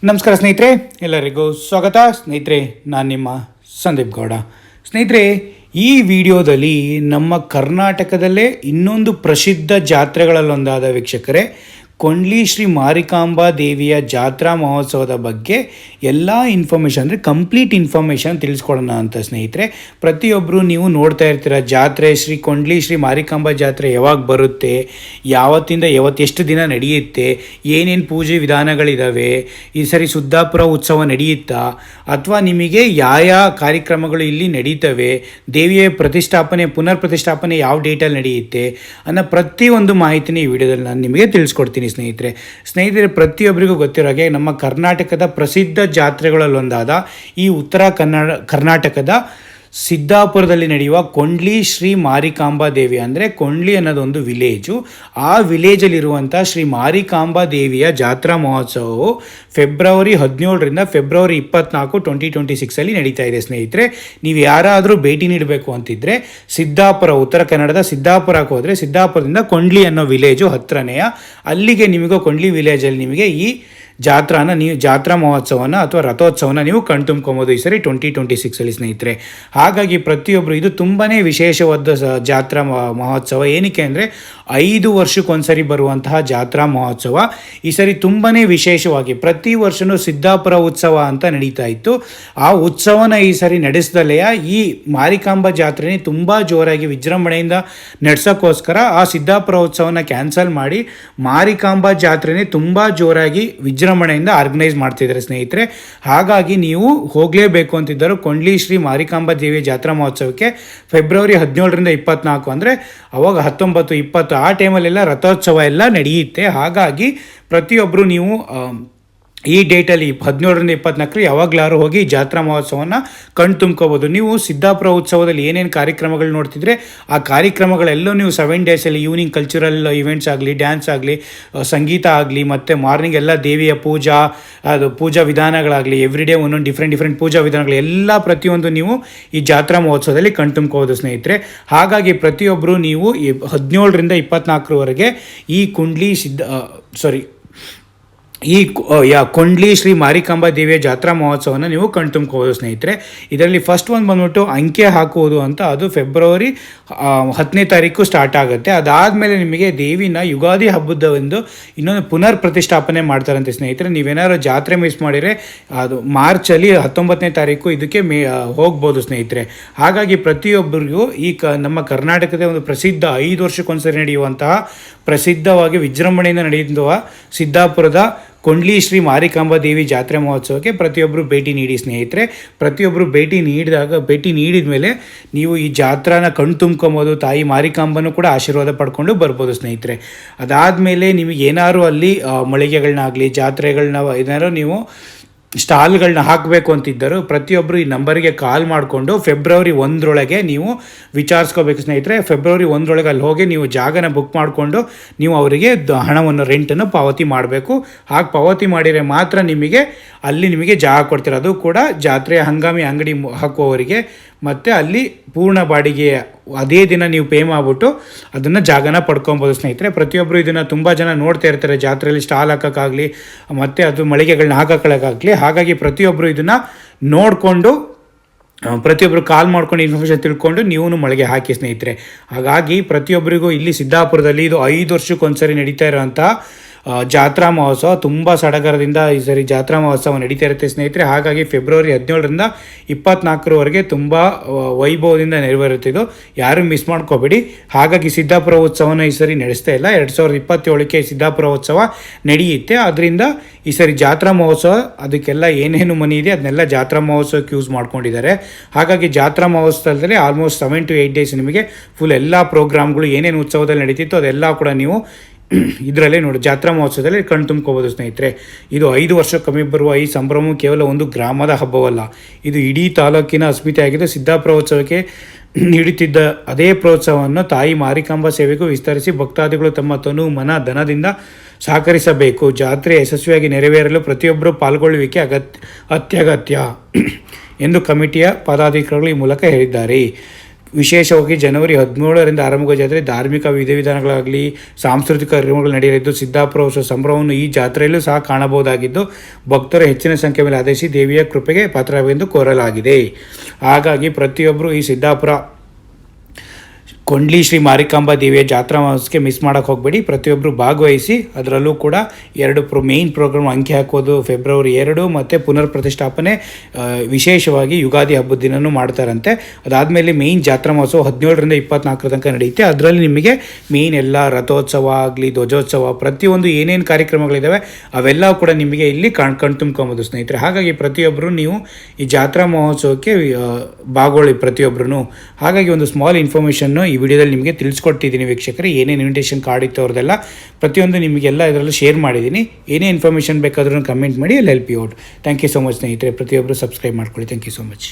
ನಮಸ್ಕಾರ ಸ್ನೇಹಿತರೆ, ಎಲ್ಲರಿಗೂ ಸ್ವಾಗತ. ಸ್ನೇಹಿತರೆ, ನಾನು ನಿಮ್ಮ ಸಂದೀಪ್ ಗೌಡ. ಸ್ನೇಹಿತರೆ, ಈ ವಿಡಿಯೋದಲ್ಲಿ ನಮ್ಮ ಕರ್ನಾಟಕದಲ್ಲೇ ಇನ್ನೊಂದು ಪ್ರಸಿದ್ಧ ಜಾತ್ರೆಗಳಲ್ಲೊಂದಾದ ವೀಕ್ಷಕರೇ, ಕೊಂಡ್ಲಿ ಶ್ರೀ ಮಾರಿಕಾಂಬಾ ದೇವಿಯ ಜಾತ್ರಾ ಮಹೋತ್ಸವದ ಬಗ್ಗೆ ಎಲ್ಲ ಇನ್ಫಾರ್ಮೇಷನ್ ಅಂದರೆ ಕಂಪ್ಲೀಟ್ ಇನ್ಫಾರ್ಮೇಷನ್ ತಿಳಿಸ್ಕೊಡೋಣ ಅಂತ ಸ್ನೇಹಿತರೆ. ಪ್ರತಿಯೊಬ್ಬರು ನೀವು ನೋಡ್ತಾ ಇರ್ತೀರ, ಜಾತ್ರೆ ಕೊಂಡ್ಲಿ ಶ್ರೀ ಮಾರಿಕಾಂಬಾ ಜಾತ್ರೆ ಯಾವಾಗ ಬರುತ್ತೆ, ಯಾವತ್ತಿಂದ ಎಷ್ಟು ದಿನ ನಡೆಯುತ್ತೆ, ಏನೇನು ಪೂಜೆ ವಿಧಾನಗಳಿದ್ದಾವೆ, ಈ ಸರಿ ಸುದ್ದಾಪುರ ಉತ್ಸವ ನಡೆಯುತ್ತಾ, ಅಥವಾ ನಿಮಗೆ ಯಾವ ಕಾರ್ಯಕ್ರಮಗಳು ಇಲ್ಲಿ ನಡೀತವೆ, ದೇವಿಯ ಪುನರ್ ಪ್ರತಿಷ್ಠಾಪನೆ ಯಾವ ಡೇಟಲ್ಲಿ ನಡೆಯುತ್ತೆ ಅನ್ನೋ ಪ್ರತಿಯೊಂದು ಮಾಹಿತಿನ ಈ ವಿಡಿಯೋದಲ್ಲಿ ನಾನು ನಿಮಗೆ ತಿಳಿಸ್ಕೊಡ್ತೀನಿ. ಸ್ನೇಹಿತರೆ, ಪ್ರತಿಯೊಬ್ಬರಿಗೂ ಗೊತ್ತಿರೋ ಹಾಗೆ ನಮ್ಮ ಕರ್ನಾಟಕದ ಪ್ರಸಿದ್ಧ ಜಾತ್ರೆಗಳಲ್ಲೊಂದಾದ ಈ ಉತ್ತರ ಕರ್ನಾಟಕದ ಸಿದ್ದಾಪುರದಲ್ಲಿ ನಡೆಯುವ ಕೊಂಡ್ಲಿ ಶ್ರೀ ಮಾರಿಕಾಂಬಾ ದೇವಿ, ಅಂದರೆ ಕೊಂಡ್ಲಿ ಅನ್ನೋದೊಂದು ವಿಲೇಜು. ಆ ವಿಲೇಜಲ್ಲಿರುವಂಥ ಶ್ರೀ ಮಾರಿಕಾಂಬಾ ದೇವಿಯ ಜಾತ್ರಾ ಮಹೋತ್ಸವವು ಫೆಬ್ರವರಿ 17ರಿಂದ ಫೆಬ್ರವರಿ 24, 2026 ನಡೀತಾ ಇದೆ. ಸ್ನೇಹಿತರೆ, ನೀವು ಯಾರಾದರೂ ಭೇಟಿ ನೀಡಬೇಕು ಅಂತಿದ್ದರೆ ಸಿದ್ದಾಪುರ, ಉತ್ತರ ಕನ್ನಡದ ಸಿದ್ದಾಪುರಕ್ಕೆ ಹೋದರೆ ಸಿದ್ದಾಪುರದಿಂದ ಕೊಂಡ್ಲಿ ಅನ್ನೋ ವಿಲೇಜು ಹತ್ರನೆಯ, ಅಲ್ಲಿಗೆ ನಿಮಗೂ ಕೊಂಡ್ಲಿ ವಿಲೇಜಲ್ಲಿ ನಿಮಗೆ ಈ ಜಾತ್ರಾ ಮಹೋತ್ಸವನ ಅಥವಾ ರಥೋತ್ಸವನ ನೀವು ಕಣ್ತುಂಬ್ಕೊಬೋದು ಈ ಸರಿ 2026 ಸ್ನೇಹಿತರೆ. ಹಾಗಾಗಿ ಪ್ರತಿಯೊಬ್ಬರು, ಇದು ತುಂಬಾ ವಿಶೇಷವಾದ ಜಾತ್ರಾ ಮಹೋತ್ಸವ. ಏನಕ್ಕೆ ಅಂದರೆ 5 ವರ್ಷಕ್ಕೊಂದ್ಸರಿ ಬರುವಂತಹ ಜಾತ್ರಾ ಮಹೋತ್ಸವ. ಈ ಸರಿ ತುಂಬಾ ವಿಶೇಷವಾಗಿ ಪ್ರತಿ ವರ್ಷವೂ ಸಿದ್ದಾಪುರ ಉತ್ಸವ ಅಂತ ನಡೀತಾ ಇತ್ತು. ಆ ಉತ್ಸವನ ಈ ಸರಿ ನಡೆಸ್ದಲೇ ಈ ಮಾರಿಕಾಂಬಾ ಜಾತ್ರೆನೇ ತುಂಬ ಜೋರಾಗಿ ವಿಜೃಂಭಣೆಯಿಂದ ನಡೆಸೋಕ್ಕೋಸ್ಕರ ಆ ಸಿದ್ದಾಪುರ ಉತ್ಸವನ ಕ್ಯಾನ್ಸಲ್ ಮಾಡಿ ಮಾರಿಕಾಂಬಾ ಜಾತ್ರೆನೇ ತುಂಬ ಜೋರಾಗಿ ವಿಜೃಂಭಣೆಯಿಂದ ಆರ್ಗನೈಸ್ ಮಾಡ್ತಿದ್ದಾರೆ ಸ್ನೇಹಿತರೆ. ಹಾಗಾಗಿ ನೀವು ಹೋಗಲೇಬೇಕು ಅಂತಿದ್ದರು ಕೊಂಡ್ಲಿ ಶ್ರೀ ಮಾರಿಕಾಂಬಾ ದೇವಿಯ ಜಾತ್ರಾ ಮಹೋತ್ಸವಕ್ಕೆ. ಫೆಬ್ರವರಿ 17ರಿಂದ 24 ಅಂದರೆ ಅವಾಗ 19, 20 ಆ ಟೈಮಲ್ಲೆಲ್ಲ ರಥೋತ್ಸವ ಎಲ್ಲ ನಡೆಯುತ್ತೆ. ಹಾಗಾಗಿ ಪ್ರತಿಯೊಬ್ಬರು ನೀವು ಈ ಡೇಟಲ್ಲಿ 17ರಿಂದ 24 ಯಾವಾಗಲಾರು ಹೋಗಿ ಜಾತ್ರಾ ಮಹೋತ್ಸವನ ತುಂಬ್ಕೋಬೋದು. ನೀವು ಸಿದ್ದಾಪುರ ಉತ್ಸವದಲ್ಲಿ ಏನೇನು ಕಾರ್ಯಕ್ರಮಗಳು ನೋಡ್ತಿದ್ರೆ ಆ ಕಾರ್ಯಕ್ರಮಗಳೆಲ್ಲೂ ನೀವು 7 ಡೇಸಲ್ಲಿ ಈವ್ನಿಂಗ್ ಕಲ್ಚರಲ್ ಇವೆಂಟ್ಸ್ ಆಗಲಿ, ಡ್ಯಾನ್ಸ್ ಆಗಲಿ, ಸಂಗೀತ ಆಗಲಿ, ಮತ್ತು ಮಾರ್ನಿಂಗ್ ಎಲ್ಲ ದೇವಿಯ ಪೂಜಾ ವಿಧಾನಗಳಾಗಲಿ, ಎವ್ರಿಡೇ ಒಂದೊಂದು ಡಿಫ್ರೆಂಟ್ ಪೂಜಾ ವಿಧಾನಗಳು ಎಲ್ಲ ಪ್ರತಿಯೊಂದು ನೀವು ಈ ಜಾತ್ರಾ ಮಹೋತ್ಸವದಲ್ಲಿ ತುಂಬ್ಕೋಬೋದು ಸ್ನೇಹಿತರೆ. ಹಾಗಾಗಿ ಪ್ರತಿಯೊಬ್ಬರು ನೀವು 17ರಿಂದ 24ವರೆಗೆ ಈ ಕೊಂಡ್ಲಿ ಶ್ರೀ ಮಾರಿಕಾಂಬಾ ದೇವಿಯ ಜಾತ್ರಾ ಮಹೋತ್ಸವನ ನೀವು ಕಣ್ತುಂಬ್ಕೋಬೋದು ಸ್ನೇಹಿತರೆ. ಇದರಲ್ಲಿ ಫಸ್ಟ್ ಒಂದು ಬಂದ್ಬಿಟ್ಟು ಅಂಕೆ ಹಾಕುವುದು ಅಂತ, ಅದು ಫೆಬ್ರವರಿ 10ನೇ ತಾರೀಕು ಸ್ಟಾರ್ಟ್ ಆಗುತ್ತೆ. ಅದಾದಮೇಲೆ ನಿಮಗೆ ದೇವಿನ ಯುಗಾದಿ ಹಬ್ಬದ ಇನ್ನೊಂದು ಪುನರ್ ಪ್ರತಿಷ್ಠಾಪನೆ ಮಾಡ್ತಾರಂತೆ ಸ್ನೇಹಿತರೆ. ನೀವೇನಾದ್ರು ಜಾತ್ರೆ ಮಿಸ್ ಮಾಡಿದರೆ ಅದು ಮಾರ್ಚಲ್ಲಿ 19ನೇ ತಾರೀಕು ಇದಕ್ಕೆ ಹೋಗ್ಬೋದು ಸ್ನೇಹಿತರೆ. ಹಾಗಾಗಿ ಪ್ರತಿಯೊಬ್ಬರಿಗೂ ನಮ್ಮ ಕರ್ನಾಟಕದ ಒಂದು ಪ್ರಸಿದ್ಧ 5 ವರ್ಷಕ್ಕೊಂದ್ಸರಿ ನಡೆಯುವಂತಹ ಪ್ರಸಿದ್ಧವಾಗಿ ವಿಜೃಂಭಣೆಯಿಂದ ನಡೆಯುವ ಸಿದ್ದಾಪುರದ ಕೊಂಡ್ಲಿ ಶ್ರೀ ಮಾರಿಕಾಂಬಾ ದೇವಿ ಜಾತ್ರೆ ಮಹೋತ್ಸವಕ್ಕೆ ಪ್ರತಿಯೊಬ್ಬರು ಭೇಟಿ ನೀಡಿ ಸ್ನೇಹಿತರೆ. ಪ್ರತಿಯೊಬ್ಬರು ಭೇಟಿ ನೀಡಿದ ಮೇಲೆ ನೀವು ಈ ಜಾತ್ರಾನ ತುಂಬ್ಕೊಬೋದು. ತಾಯಿ ಮಾರಿಕಾಂಬನೂ ಕೂಡ ಆಶೀರ್ವಾದ ಪಡ್ಕೊಂಡು ಬರ್ಬೋದು ಸ್ನೇಹಿತರೆ. ಅದಾದಮೇಲೆ ನಿಮಗೆ ಏನಾದ್ರು ಅಲ್ಲಿ ಮಳಿಗೆಗಳನ್ನಾಗಲಿ, ಜಾತ್ರೆಗಳನ್ನ ಏನಾದ್ರು ನೀವು ಸ್ಟಾಲ್ಗಳನ್ನ ಹಾಕಬೇಕು ಅಂತಿದ್ದರು, ಪ್ರತಿಯೊಬ್ಬರು ಈ ನಂಬರಿಗೆ ಕಾಲ್ ಮಾಡಿಕೊಂಡು ಫೆಬ್ರವರಿ 1ರೊಳಗೆ ನೀವು ವಿಚಾರಿಸ್ಕೋಬೇಕು ಸ್ನೇಹಿತರೆ. ಫೆಬ್ರವರಿ 1ರೊಳಗೆ ಅಲ್ಲಿ ಹೋಗಿ ನೀವು ಜಾಗನ ಬುಕ್ ಮಾಡಿಕೊಂಡು ನೀವು ಅವರಿಗೆ ಹಣವನ್ನು, ರೆಂಟನ್ನು ಪಾವತಿ ಮಾಡಬೇಕು. ಹಾಗೆ ಪಾವತಿ ಮಾಡಿದರೆ ಮಾತ್ರ ನಿಮಗೆ ಜಾಗ ಕೊಡ್ತೀರ. ಅದು ಕೂಡ ಜಾತ್ರೆಯ ಹಂಗಾಮಿ ಅಂಗಡಿ ಹಾಕುವವರಿಗೆ, ಮತ್ತು ಅಲ್ಲಿ ಪೂರ್ಣ ಬಾಡಿಗೆ ಅದೇ ದಿನ ನೀವು ಪೇ ಮಾಡಿಬಿಟ್ಟು ಅದನ್ನು ಜಾಗನ ಪಡ್ಕೊಬೋದು ಸ್ನೇಹಿತರೆ. ಪ್ರತಿಯೊಬ್ಬರು ಇದನ್ನು ತುಂಬ ಜನ ನೋಡ್ತಾ ಇರ್ತಾರೆ, ಜಾತ್ರೆಯಲ್ಲಿ ಸ್ಟಾಲ್ ಹಾಕೋಕ್ಕಾಗಲಿ ಮತ್ತು ಅದು ಮಳಿಗೆಗಳನ್ನ ಹಾಕೋಕ್ಕಾಗಲಿ. ಹಾಗಾಗಿ ಪ್ರತಿಯೊಬ್ಬರು ಇದನ್ನು ನೋಡಿಕೊಂಡು, ಪ್ರತಿಯೊಬ್ಬರು ಕಾಲ್ ಮಾಡ್ಕೊಂಡು ಇನ್ಫಾರ್ಮೇಷನ್ ತಿಳ್ಕೊಂಡು ನೀವು ಮಳಿಗೆ ಹಾಕಿ ಸ್ನೇಹಿತರೆ. ಹಾಗಾಗಿ ಪ್ರತಿಯೊಬ್ಬರಿಗೂ ಇಲ್ಲಿ ಸಿದ್ದಾಪುರದಲ್ಲಿ ಇದು 5 ವರ್ಷಕ್ಕೊಂದ್ಸರಿ ನಡೀತಾ ಇರೋವಂಥ ಜಾತ್ರಾ ಮಹೋತ್ಸವ ತುಂಬ ಸಡಗರದಿಂದ ಈ ಸರಿ ಜಾತ್ರಾ ಮಹೋತ್ಸವ ನಡೀತಾ ಇರುತ್ತೆ ಸ್ನೇಹಿತರೆ. ಹಾಗಾಗಿ ಫೆಬ್ರವರಿ 17ರಿಂದ 24ರವರೆಗೆ ತುಂಬ ವೈಭವದಿಂದ ನೆರವೇರುತ್ತಿದ್ದು, ಯಾರೂ ಮಿಸ್ ಮಾಡ್ಕೋಬೇಡಿ. ಹಾಗಾಗಿ ಸಿದ್ದಾಪುರ ಉತ್ಸವನ ಈ ಸರಿ ನಡೆಸ್ತಾ ಇಲ್ಲ, 2027ಕ್ಕೆ ಸಿದ್ದಾಪುರ ಉತ್ಸವ ನಡೆಯುತ್ತೆ. ಅದರಿಂದ ಈ ಸರಿ ಜಾತ್ರಾ ಮಹೋತ್ಸವ ಅದಕ್ಕೆಲ್ಲ ಏನೇನು ಮನಿ ಇದೆ ಅದನ್ನೆಲ್ಲ ಜಾತ್ರಾ ಮಹೋತ್ಸವಕ್ಕೆ ಯೂಸ್ ಮಾಡ್ಕೊಂಡಿದ್ದಾರೆ. ಹಾಗಾಗಿ ಜಾತ್ರಾ ಮಹೋತ್ಸವದಲ್ಲಿ ಆಲ್ಮೋಸ್ಟ್ 7 to 8 ಡೇಸ್ ನಿಮಗೆ ಫುಲ್ ಎಲ್ಲ ಪ್ರೋಗ್ರಾಮ್ಗಳು ಏನೇನು ಉತ್ಸವದಲ್ಲಿ ನಡೀತಿತ್ತು ಅದೆಲ್ಲ ಕೂಡ ನೀವು ಇದರಲ್ಲೇ ನೋಡಿ ಜಾತ್ರಾ ಮಹೋತ್ಸವದಲ್ಲಿ ತುಂಬ್ಕೋಬೋದು ಸ್ನೇಹಿತರೆ. ಇದು 5 ವರ್ಷಕ್ಕೊಮ್ಮೆ ಬರುವ ಈ ಸಂಭ್ರಮವು ಕೇವಲ ಒಂದು ಗ್ರಾಮದ ಹಬ್ಬವಲ್ಲ, ಇದು ಇಡೀ ತಾಲೂಕಿನ ಅಸ್ಮಿತೆಯಾಗಿದ್ದು. ಸಿದ್ದಾಪುರ ಉತ್ಸವಕ್ಕೆ ನೀಡುತ್ತಿದ್ದ ಅದೇ ಪ್ರೋತ್ಸಾಹವನ್ನು ತಾಯಿ ಮಾರಿಕಾಂಬಾ ಸೇವೆಗೂ ವಿಸ್ತರಿಸಿ ಭಕ್ತಾದಿಗಳು ತಮ್ಮ ತನು, ಮನ, ಧನದಿಂದ ಸಹಕರಿಸಬೇಕು. ಜಾತ್ರೆ ಯಶಸ್ವಿಯಾಗಿ ನೆರವೇರಲು ಪ್ರತಿಯೊಬ್ಬರೂ ಪಾಲ್ಗೊಳ್ಳುವಿಕೆ ಅತ್ಯಗತ್ಯ ಎಂದು ಕಮಿಟಿಯ ಪದಾಧಿಕಾರಿಗಳು ಈ ಮೂಲಕ ಹೇಳಿದ್ದಾರೆ. ವಿಶೇಷವಾಗಿ ಜನವರಿ 17ರಿಂದ ಆರಂಭ ಜಾತ್ರೆ ಧಾರ್ಮಿಕ ವಿಧಿವಿಧಾನಗಳಾಗಲಿ ಸಾಂಸ್ಕೃತಿಕ ಕಾರ್ಯಕ್ರಮಗಳು ನಡೆಯಲಿದ್ದು ಸಿದ್ದಾಪುರ ಉತ್ಸವ ಸಂಭ್ರಮವನ್ನು ಈ ಜಾತ್ರೆಯಲ್ಲೂ ಸಹ ಕಾಣಬಹುದಾಗಿದ್ದು ಭಕ್ತರು ಹೆಚ್ಚಿನ ಸಂಖ್ಯೆ ಮೇಲೆ ಆದೇಶಿ ದೇವಿಯ ಕೃಪೆಗೆ ಪಾತ್ರವೆಂದು ಕೋರಲಾಗಿದೆ. ಹಾಗಾಗಿ ಪ್ರತಿಯೊಬ್ಬರು ಈ ಸಿದ್ದಾಪುರ ಕೊಂಡ್ಲಿ ಶ್ರೀ ಮಾರಿಕಾಂಬಾ ದೇವಿಯ ಜಾತ್ರಾ ಮಹೋತ್ಸವಕ್ಕೆ ಮಿಸ್ ಮಾಡೋಕ್ಕೆ ಹೋಗಬೇಡಿ. ಪ್ರತಿಯೊಬ್ಬರು ಭಾಗವಹಿಸಿ. ಅದರಲ್ಲೂ ಕೂಡ 2 ಮೇಯ್ನ್ ಪ್ರೋಗ್ರಾಮ್ ಅಂಕಿ ಹಾಕೋದು ಫೆಬ್ರವರಿ 2 ಮತ್ತು ಪುನರ್ ಪ್ರತಿಷ್ಠಾಪನೆ ವಿಶೇಷವಾಗಿ ಯುಗಾದಿ ಹಬ್ಬದ ದಿನವೂ ಮಾಡ್ತಾರಂತೆ. ಅದಾದಮೇಲೆ ಮೇಯ್ನ್ ಜಾತ್ರಾ ಮಹೋತ್ಸವ 17ರಿಂದ 24 ತನಕ ನಡೆಯುತ್ತೆ. ಅದರಲ್ಲಿ ನಿಮಗೆ ಮೇಯ್ನ್ ಎಲ್ಲ ರಥೋತ್ಸವ ಆಗಲಿ ಧ್ವಜೋತ್ಸವ ಪ್ರತಿಯೊಂದು ಏನೇನು ಕಾರ್ಯಕ್ರಮಗಳಿದ್ದಾವೆ ಅವೆಲ್ಲ ಕೂಡ ನಿಮಗೆ ಇಲ್ಲಿ ಕಣ್ತುಂಬ್ಕೊಬೋದು ಸ್ನೇಹಿತರೆ. ಹಾಗಾಗಿ ಪ್ರತಿಯೊಬ್ಬರು ನೀವು ಈ ಜಾತ್ರಾ ಮಹೋತ್ಸವಕ್ಕೆ ಭಾಗವಹಿಸಿ ಪ್ರತಿಯೊಬ್ಬರೂ. ಹಾಗಾಗಿ ಒಂದು ಸ್ಮಾಲ್ ಇನ್ಫಾರ್ಮೇಷನ್ನು ಈ ವಿಡಿಯೋದಲ್ಲಿ ನಿಮಗೆ ತಿಳಿಸ್ಕೊಟ್ಟಿದ್ದೀನಿ ವೀಕ್ಷಕರೇ. ಏನೇನು ಇನ್ವಿಟೇಷನ್ ಕಾರ್ಡ್ ಇತ್ತು ಅವ್ರದ್ದೆಲ್ಲ ಪ್ರತಿಯೊಂದು ನಿಮಗೆಲ್ಲ ಇದರಲ್ಲಿ ಶೇರ್ ಮಾಡಿದ್ದೀನಿ. ಏನೇ ಇನ್ಫಾರ್ಮೇಷನ್ ಬೇಕಾದ್ರೂ ಕಮೆಂಟ್ ಮಾಡಿ, ಅಲ್ಲಿ help you out. Thank you so much ಸ್ನೇಹಿತರೆ. ಪ್ರತಿಯೊಬ್ಬರು ಸಬ್ಸ್ಕ್ರೈಬ್ ಮಾಡ್ಕೊಳ್ಳಿ. Thank you so much.